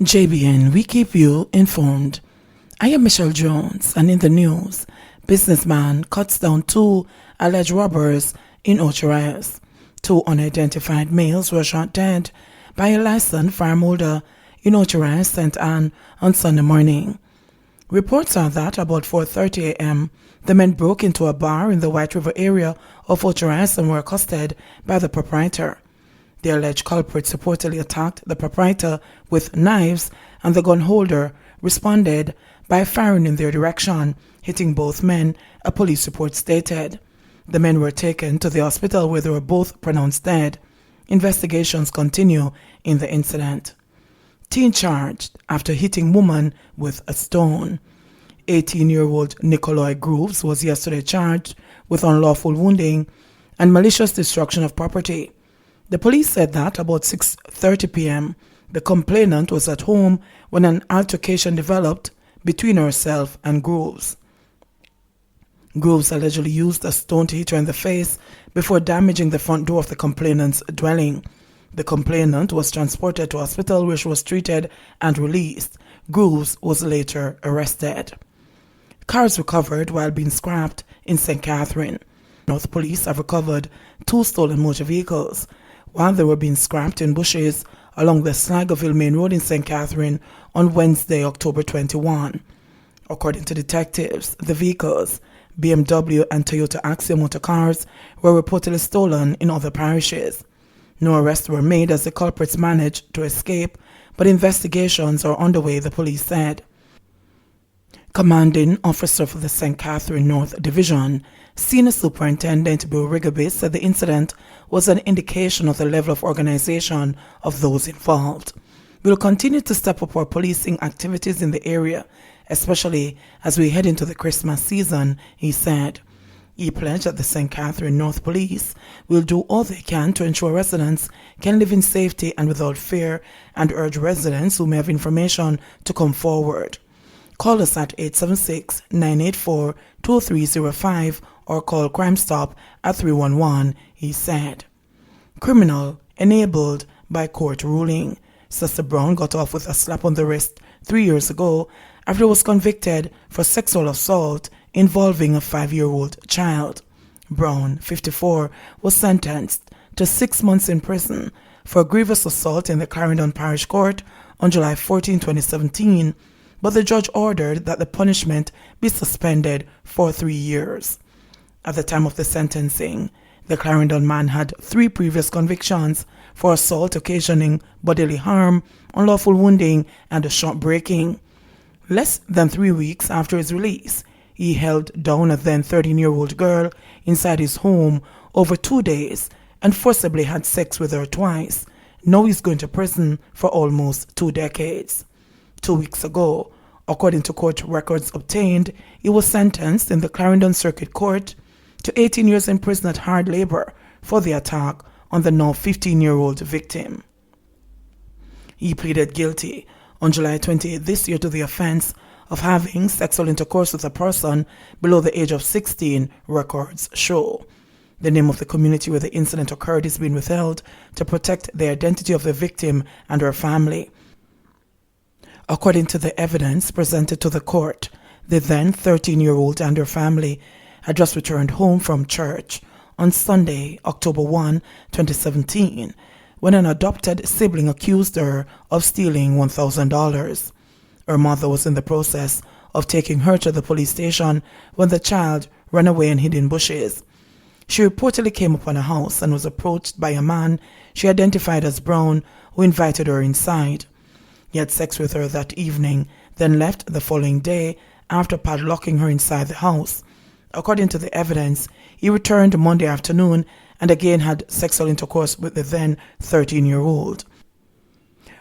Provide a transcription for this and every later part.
JBN, we keep you informed. I am Michelle Jones, and in the news, businessman cuts down two alleged robbers in Ocho Rios. Two unidentified males were shot dead by a licensed farm holder in Ocho Rios, St. Anne, on Sunday morning. Reports are that about 4:30 a.m., the men broke into a bar in the White River area of Ocho Rios and were accosted by the proprietor. The alleged culprits reportedly attacked the proprietor with knives, and the gun holder responded by firing in their direction, hitting both men, a police report stated. The men were taken to the hospital where they were both pronounced dead. Investigations continue in the incident. Teen charged after hitting woman with a stone. 18-year-old Nicolai Grooves was yesterday charged with unlawful wounding and malicious destruction of property. The police said that about 6:30 p.m., the complainant was at home when an altercation developed between herself and Grooves. Grooves allegedly used a stone to hit her in the face before damaging the front door of the complainant's dwelling. The complainant was transported to hospital where she was treated and released. Grooves was later arrested. Cars recovered while being scrapped in St. Catherine. North Police have recovered two stolen motor vehicles while they were being scrapped in bushes along the Slagerville Main Road in St. Catherine on Wednesday, October 21. According to detectives, the vehicles, BMW and Toyota Axia motor cars, were reportedly stolen in other parishes. No arrests were made as the culprits managed to escape, but investigations are underway, the police said. Commanding officer for the St. Catherine North Division, Senior Superintendent Bill Rigobis, said the incident was an indication of the level of organization of those involved. We will continue to step up our policing activities in the area, especially as we head into the Christmas season, he said. He pledged that the St. Catherine North Police will do all they can to ensure residents can live in safety and without fear, and urge residents who may have information to come forward. Call us at 876-984-2305 or call Crime Stop at 311, he said. Criminal enabled by court ruling. Sister Brown got off with a slap on the wrist 3 years ago after was convicted for sexual assault involving a 5-year-old child. Brown, 54, was sentenced to 6 months in prison for grievous assault in the Clarendon Parish Court on July 14, 2017, but the judge ordered that the punishment be suspended for 3 years. At the time of the sentencing, the Clarendon man had 3 previous convictions for assault occasioning bodily harm, unlawful wounding, and shot breaking. Less than 3 weeks after his release, he held down a then 13-year-old girl inside his home over 2 days and forcibly had sex with her twice. Now he's going to prison for almost 2 decades. 2 weeks ago, according to court records obtained, he was sentenced in the Clarendon Circuit Court to 18 years in prison at hard labor for the attack on the now 15-year-old victim. He pleaded guilty on July 28 this year to the offense of having sexual intercourse with a person below the age of 16, records show. The name of the community where the incident occurred is being withheld to protect the identity of the victim and her family. According to the evidence presented to the court, the then 13-year-old and her family had just returned home from church on Sunday, October 1, 2017, when an adopted sibling accused her of stealing $1,000. Her mother was in the process of taking her to the police station when the child ran away and hid in bushes. She reportedly came upon a house and was approached by a man she identified as Brown, who invited her inside. He had sex with her that evening, then left the following day after padlocking her inside the house. According to the evidence, he returned Monday afternoon and again had sexual intercourse with the then 13-year-old.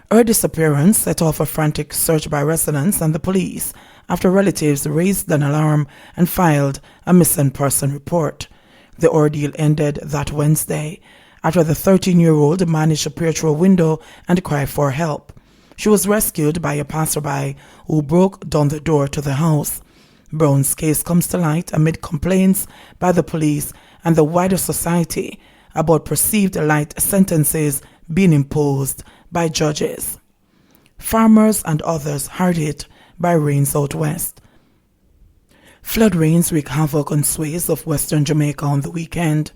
Her disappearance set off a frantic search by residents and the police after relatives raised an alarm and filed a missing person report. The ordeal ended that Wednesday after the 13-year-old managed to peer through a window and cry for help. She was rescued by a passerby who broke down the door to the house. Brown's case comes to light amid complaints by the police and the wider society about perceived light sentences being imposed by judges. Farmers and others hard hit by rains out west. Flood rains wreak havoc on swathes of western Jamaica on the weekend,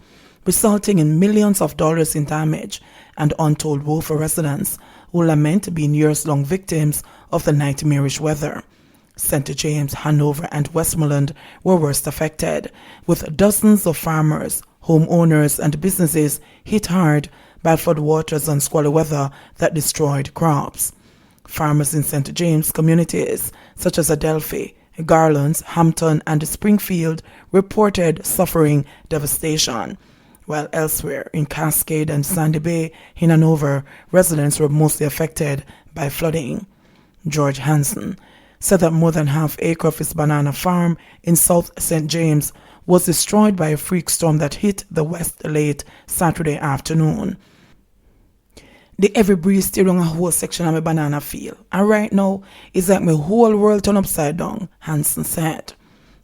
resulting in millions of dollars in damage and untold woe for residents who lament being years-long victims of the nightmarish weather. St. James, Hanover and Westmoreland were worst affected, with dozens of farmers, homeowners and businesses hit hard by floodwaters and squally weather that destroyed crops. Farmers in St. James communities such as Adelphi, Garlands, Hampton and Springfield reported suffering devastation, while elsewhere in Cascade and Sandy Bay in Hanover, residents were mostly affected by flooding. George Hansen said that more than half-acre of his banana farm in South St. James was destroyed by a freak storm that hit the west late Saturday afternoon. The heavy breeze still on a whole section of my banana field, and right now it's like my whole world turned upside down, Hansen said.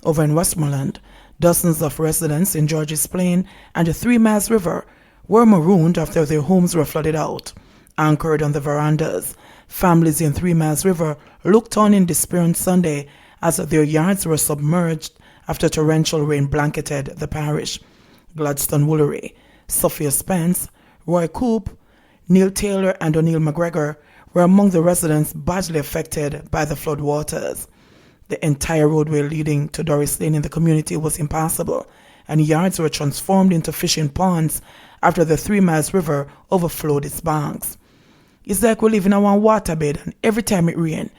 Over in Westmoreland, dozens of residents in Georges Plain and the 3 Miles River were marooned after their homes were flooded out. Anchored on the verandas, families in 3 Miles River looked on in despair on Sunday as their yards were submerged after torrential rain blanketed the parish. Gladstone Woolery, Sophia Spence, Roy Coop, Neil Taylor and O'Neill McGregor were among the residents badly affected by the flood waters. The entire roadway leading to Doris Lane in the community was impassable, and yards were transformed into fishing ponds after the 3 Miles River overflowed its banks. It's like we live in a one waterbed, and every time it rains,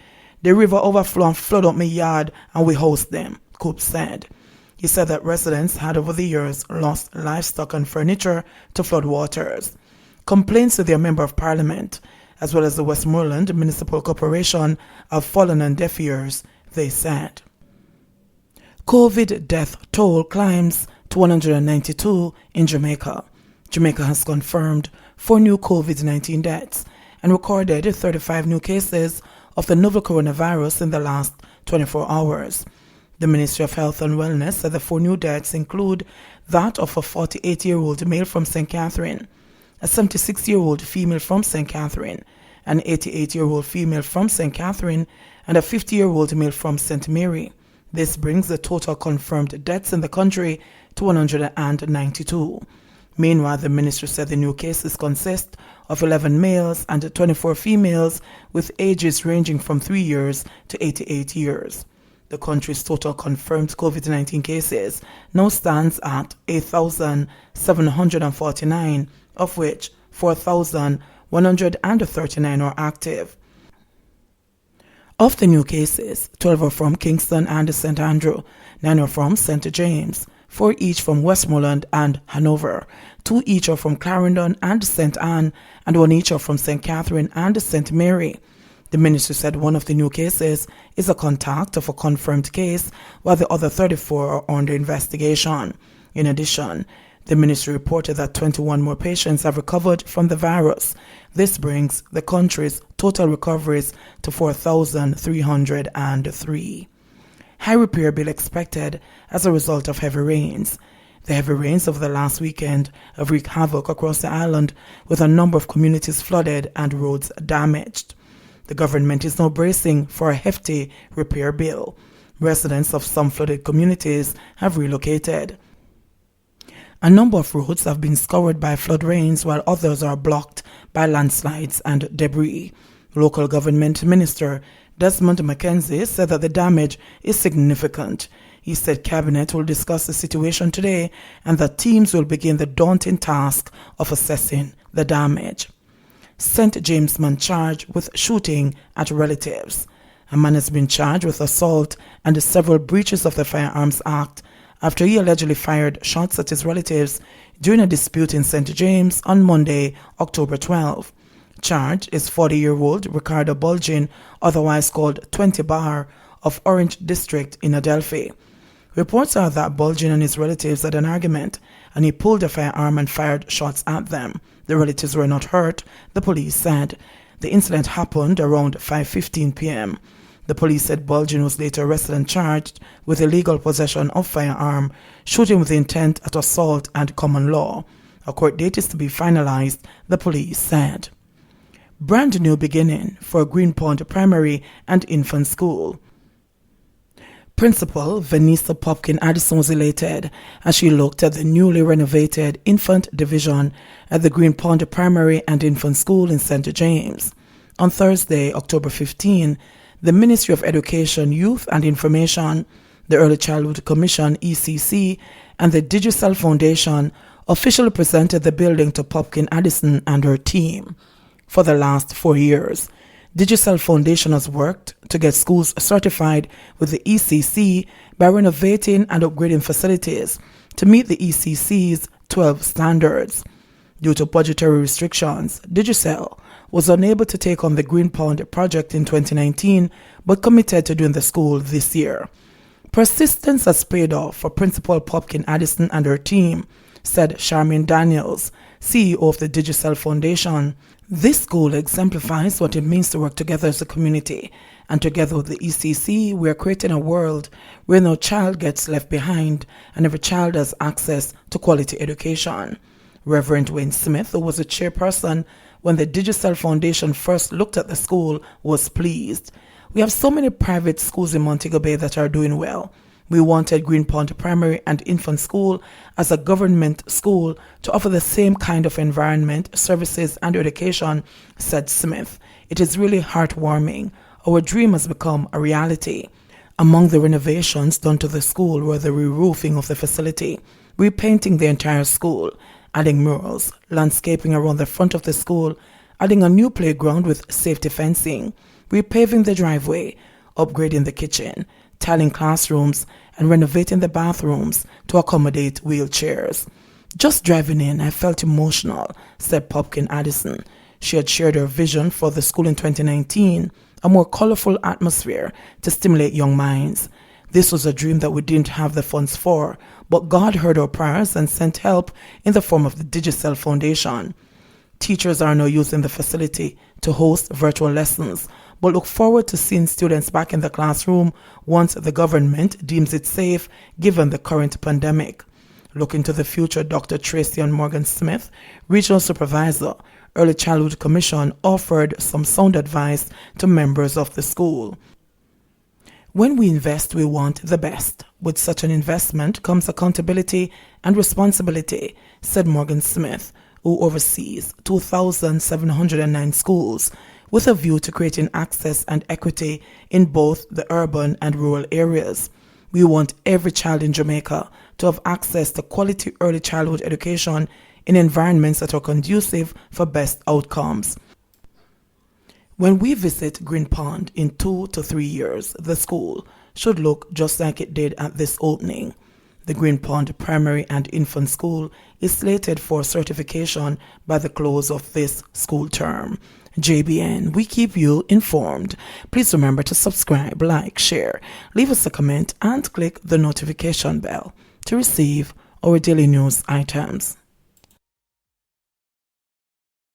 the river overflow and flood up my yard and we host them, Coop said. He said that residents had over the years lost livestock and furniture to flood waters. Complaints to their Member of Parliament, as well as the Westmoreland Municipal Corporation, have fallen on deaf ears, they said. COVID death toll climbs to 192 in Jamaica. Jamaica has confirmed 4 new COVID-19 deaths and recorded 35 new cases of the novel coronavirus in the last 24 hours. The Ministry of Health and Wellness said the 4 new deaths include that of a 48-year-old male from St. Catherine, a 76-year-old female from St. Catherine, an 88-year-old female from St. Catherine, and a 50-year-old male from St. Mary. This brings the total confirmed deaths in the country to 192. Meanwhile, the ministry said the new cases consist of 11 males and 24 females with ages ranging from 3 years to 88 years. The country's total confirmed COVID-19 cases now stands at 8,749, of which 4,139 are active. Of the new cases, 12 are from Kingston and St. Andrew, 9 are from St. James, 4 each from Westmoreland and Hanover, 2 each are from Clarendon and St. Anne, and 1 each are from St. Catherine and St. Mary. The ministry said one of the new cases is a contact of a confirmed case, while the other 34 are under investigation. In addition, the ministry reported that 21 more patients have recovered from the virus. This brings the country's total recoveries to 4,303. High repair bill expected as a result of heavy rains. The heavy rains of the last weekend have wreaked havoc across the island, with a number of communities flooded and roads damaged. The government is now bracing for a hefty repair bill. Residents of some flooded communities have relocated. A number of roads have been scoured by flood rains, while others are blocked by landslides and debris. Local government minister Desmond McKenzie said that the damage is significant. He said Cabinet will discuss the situation today and that teams will begin the daunting task of assessing the damage. St. James man charged with shooting at relatives. A man has been charged with assault and several breaches of the Firearms Act after he allegedly fired shots at his relatives during a dispute in St. James on Monday, October 12. Charged is 40-year-old Ricardo Bulgin, otherwise called 20 Bar, of Orange District in Adelphi. Reports are that Bulgin and his relatives had an argument, and he pulled a firearm and fired shots at them. The relatives were not hurt, the police said. The incident happened around 5:15 p.m. The police said Bulgin was later arrested and charged with illegal possession of firearm, shooting with intent at assault and common law. A court date is to be finalized, the police said. Brand new beginning for Green Pond Primary and Infant School. Principal Venessa Popkin-Addison was elated as she looked at the newly renovated infant division at the Green Pond Primary and Infant School in St. James. On Thursday, October 15, the Ministry of Education, Youth and Information, the Early Childhood Commission (ECC), and the Digicel Foundation officially presented the building to Popkin-Addison and her team. For the last 4 years, Digicel Foundation has worked to get schools certified with the ECC by renovating and upgrading facilities to meet the ECC's 12 standards. Due to budgetary restrictions, Digicel was unable to take on the Green Pond project in 2019 but committed to doing the school this year. Persistence has paid off for Principal Popkin-Addison and her team, said Charmaine Daniels, CEO of the Digicel Foundation. This school exemplifies what it means to work together as a community, and together with the ECC, we are creating a world where no child gets left behind and every child has access to quality education. Reverend Wayne Smith, who was the chairperson when the Digicel Foundation first looked at the school, was pleased. We have so many private schools in Montego Bay that are doing well. We wanted Green Pond Primary and Infant School as a government school to offer the same kind of environment, services, and education, said Smith. It is really heartwarming. Our dream has become a reality. Among the renovations done to the school were the re-roofing of the facility, repainting the entire school, adding murals, landscaping around the front of the school, adding a new playground with safety fencing, repaving the driveway, upgrading the kitchen, tiling classrooms, and renovating the bathrooms to accommodate wheelchairs. Just driving in, I felt emotional, said Popkin-Addison. She had shared her vision for the school in 2019, a more colorful atmosphere to stimulate young minds. This was a dream that we didn't have the funds for, but God heard our prayers and sent help in the form of the Digicel Foundation. Teachers are now using the facility to host virtual lessons, but look forward to seeing students back in the classroom once the government deems it safe given the current pandemic. Looking to the future, Dr. Tracy Morgan Smith, Regional Supervisor, Early Childhood Commission, offered some sound advice to members of the school. When we invest, we want the best. With such an investment comes accountability and responsibility, said Morgan Smith, who oversees 2,709 schools, with a view to creating access and equity in both the urban and rural areas. We want every child in Jamaica to have access to quality early childhood education in environments that are conducive for best outcomes. When we visit Green Pond in 2 to 3 years, the school should look just like it did at this opening. The Green Pond Primary and Infant School is slated for certification by the close of this school term. JBN, we keep you informed. Please remember to subscribe, like, share, leave us a comment, and click the notification bell to receive our daily news items.